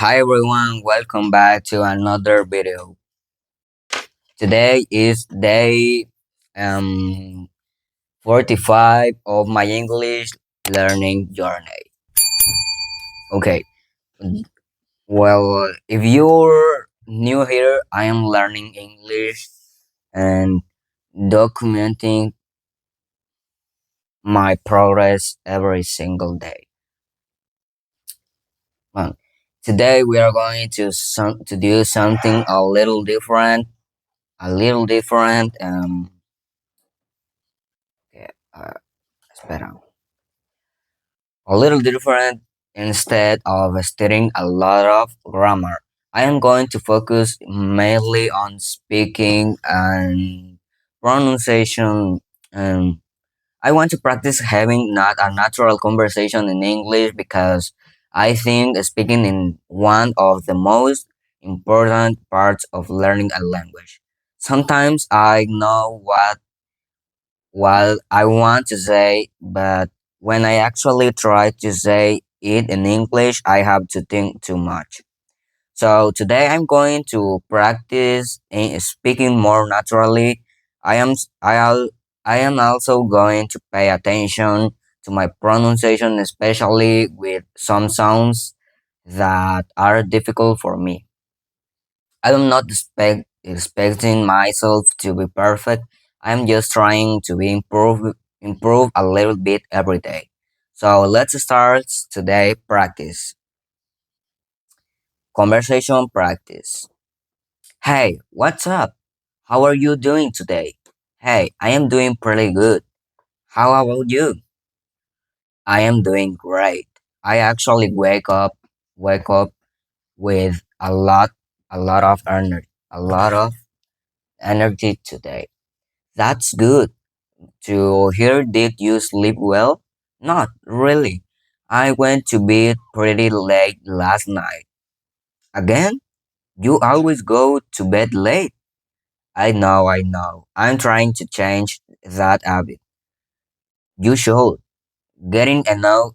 Hi everyone, welcome back to another video. Today is day 45 of my English learning journey. Okay, well, if you're new here, I am learning English and documenting my progress every single day. Well, today we are going to do something a little different, a little different. Okay, espera. A little different. Instead of studying a lot of grammar, I am going to focus mainly on speaking and pronunciation. And I want to practice having not a natural conversation in English because I think speaking is one of the most important parts of learning a language. Sometimes I know what I want to say, but when I actually try to say it in English, I have to think too much. So today I'm going to practice in speaking more naturally. I am I al- I am also going to pay attention to my pronunciation, especially with some sounds that are difficult for me. I'm not expecting myself to be perfect. I'm just trying to improve a little bit every day. So let's start today practice. Conversation practice. Hey, what's up? How are you doing today? Hey, I am doing pretty good. How about you? I am doing great. I actually wake up with a lot of energy today. That's good. To hear, did you sleep well? Not really. I went to bed pretty late last night. Again? You always go to bed late. I know. I'm trying to change that habit. You should. Getting enough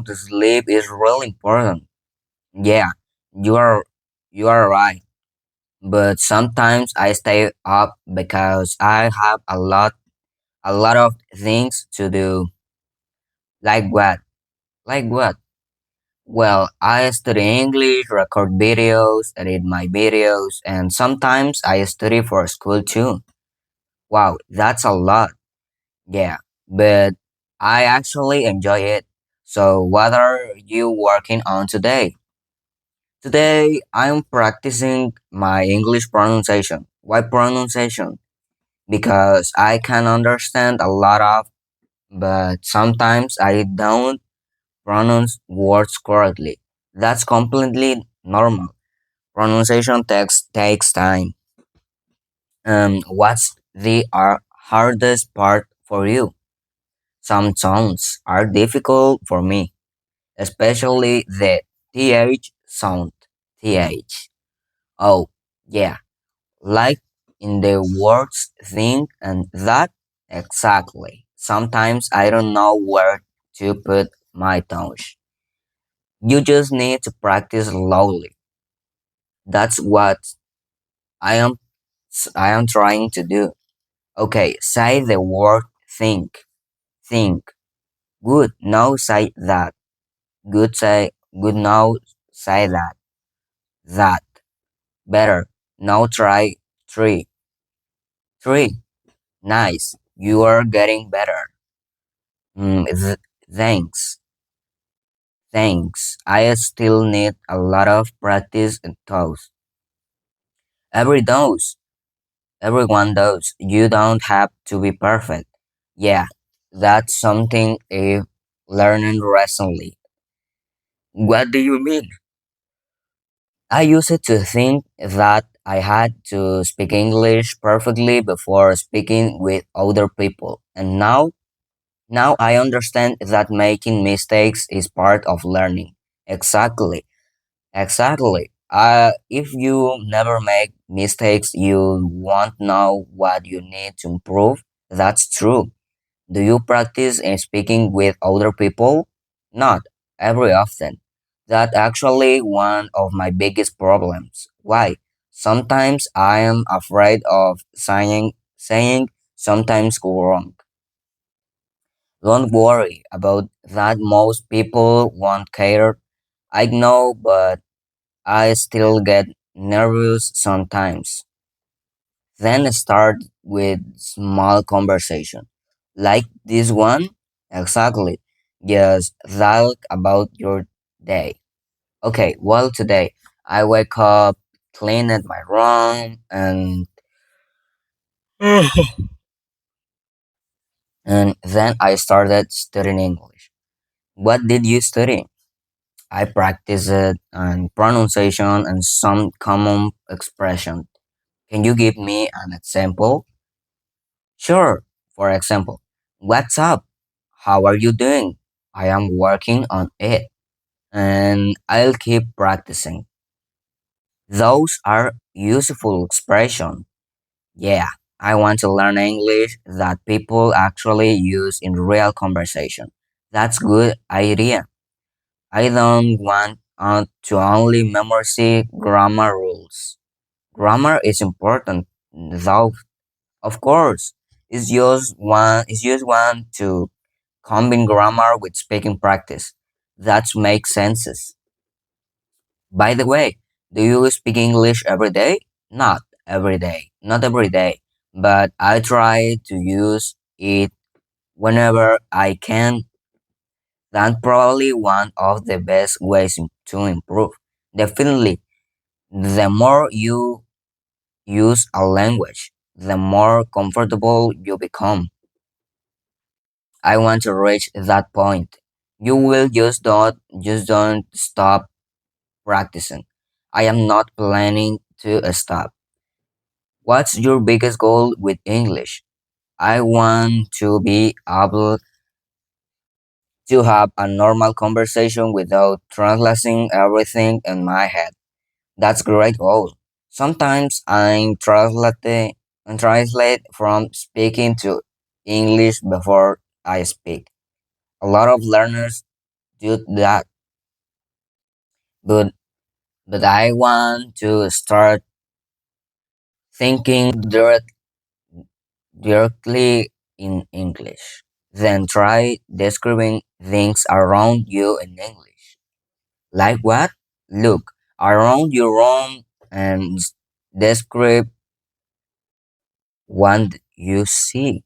to sleep is really important. Yeah, you are you are right. But sometimes I stay up because I have a lot of things to do. Like what? Like what? Well, I study English, record videos, edit my videos, and sometimes I study for school too. Wow, that's a lot. Yeah, but I actually enjoy it. So, what are you working on today? Today, I'm practicing my English pronunciation. Why pronunciation? Because I can understand a lot of, but sometimes I don't pronounce words correctly. That's completely normal. Pronunciation takes time. What's the hardest part for you? Some sounds are difficult for me, especially the th sound. Th. Oh, yeah, like in the words think and that exactly. Sometimes I don't know where to put my tongue. You just need to practice slowly. That's what I am I am trying to do. Okay, say the word think. Think. Good. Now say that. Good now say that. That. Better. Now try three. Three. Nice. You are getting better. Thanks. Thanks. I still need a lot of practice and toes. Every dose. Everyone does. You don't have to be perfect. Yeah, that's something I've learned recently. What do you mean? I used to think that I had to speak English perfectly before speaking with other people. And now I understand that making mistakes is part of learning. Exactly. Exactly. If you never make mistakes, you won't know what you need to improve. That's true. Do you practice in speaking with other people? Not every often. That's actually one of my biggest problems. Why? Sometimes I am afraid of saying sometimes wrong. Don't worry about that. Most people won't care. I know, but I still get nervous sometimes. Then start with small conversation. Like this one? Exactly. Just talk about your day. Okay, well today I wake up, cleaned my room and then I started studying English. What did you study? I practiced and pronunciation and some common expression. Can you give me an example? Sure. For example, what's up? How are you doing? I am working on it and I'll keep practicing. Those are useful expressions. Yeah, I want to learn English that people actually use in real conversation. That's good idea. I don't want to only memorize grammar rules. Grammar is important, though, of course. It's just one to combine grammar with speaking practice. That makes sense. By the way, do you speak English every day? Not every day. Not every day. But I try to use it whenever I can. That's probably one of the best ways to improve. Definitely, the more you use a language, the more comfortable you become. I want to reach that point. You will just don't stop practicing. I am not planning to stop. What's your biggest goal with English? I want to be able to have a normal conversation without translating everything in my head. That's great goal. Sometimes I translate from speaking to English before I speak. A lot of learners do that, but I want to start thinking directly in English. Then try describing things around you in English. Like what? Look around your room and describe what you see.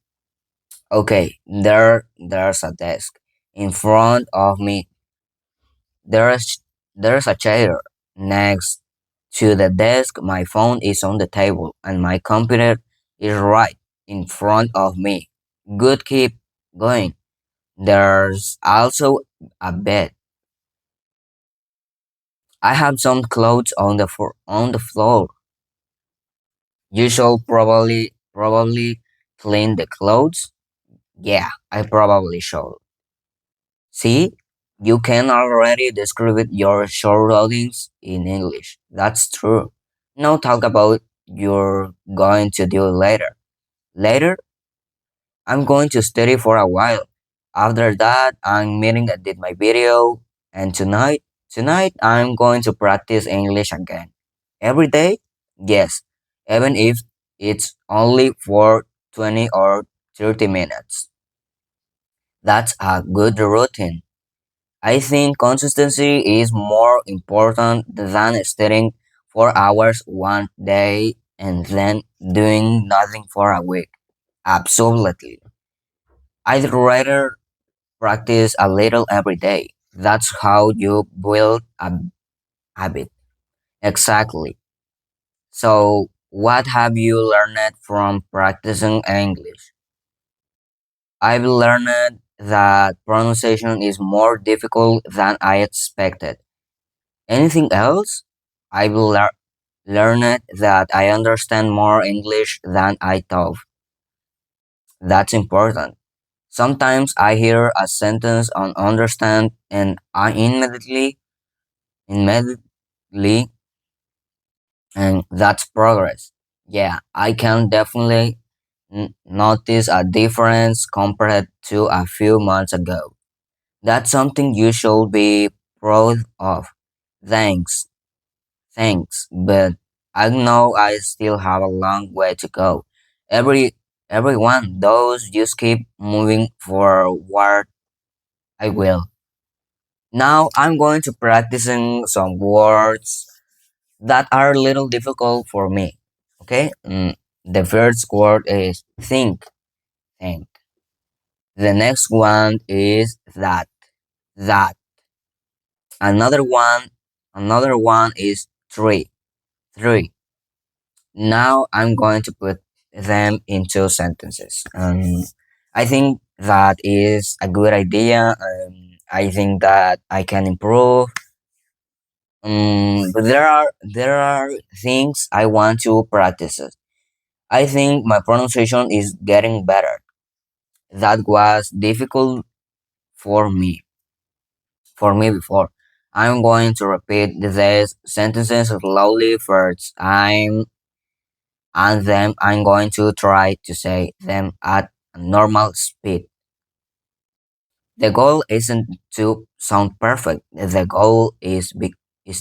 Okay, there's a desk. In front of me, there's there's a chair. Next to the desk, my phone is on the table and my computer is right in front of me. Good, keep going. There's also a bed. I have some clothes on the floor. You should probably clean the clothes. Yeah, I probably should. See, you can already describe your surroundings in English. That's true. Now talk about you're going to do later. Later, I'm going to study for a while. After that, I'm meeting edit my video. And tonight I'm going to practice English again. Every day? Yes. Even if it's only for 20 or 30 minutes. That's a good routine. I think consistency is more important than studying 4 hours one day and then doing nothing for a week. Absolutely. I'd rather practice a little every day. That's how you build a habit. Exactly. So, what have you learned from practicing English? I've learned that pronunciation is more difficult than I expected. Anything else? I've learned that I understand more English than I thought. That's important. Sometimes I hear a sentence on understand and I immediately, and that's progress. Yeah, I can definitely notice a difference compared to a few months ago. That's something you should be proud of. Thanks, thanks, but I know I still have a long way to go. Every everyone does, just keep moving forward. I will. Now I'm going to practicing some words that are a little difficult for me. Okay? The first word is think, think. The next one is that, that. Another one, another one is three, three. Now I'm going to put them into sentences. I think that is a good idea. I think that I can improve. But there are things I want to practice. I think my pronunciation is getting better. That was difficult for me before. I'm going to repeat these sentences slowly first. And then I'm going to try to say them at a normal speed. The goal isn't to sound perfect. The goal is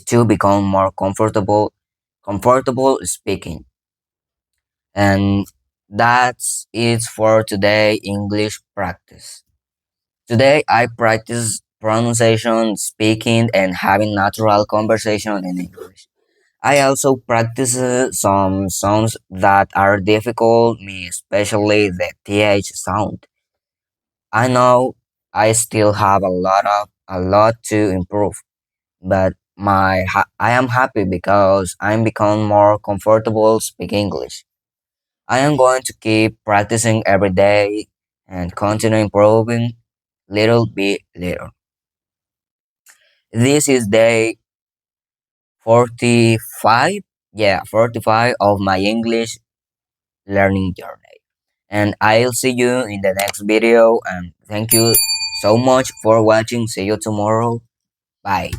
to become more comfortable speaking. And that's it for today English practice. Today I practice pronunciation, speaking, and having natural conversation in English. I also practice some sounds that are difficult me, especially the th sound. I know I still have a lot to improve, but I am happy because I'm becoming more comfortable speaking English. I am going to keep practicing every day and continue improving little by little. This is day 45. Yeah, 45 of my English learning journey. And I'll see you in the next video. And thank you so much for watching. See you tomorrow. Bye.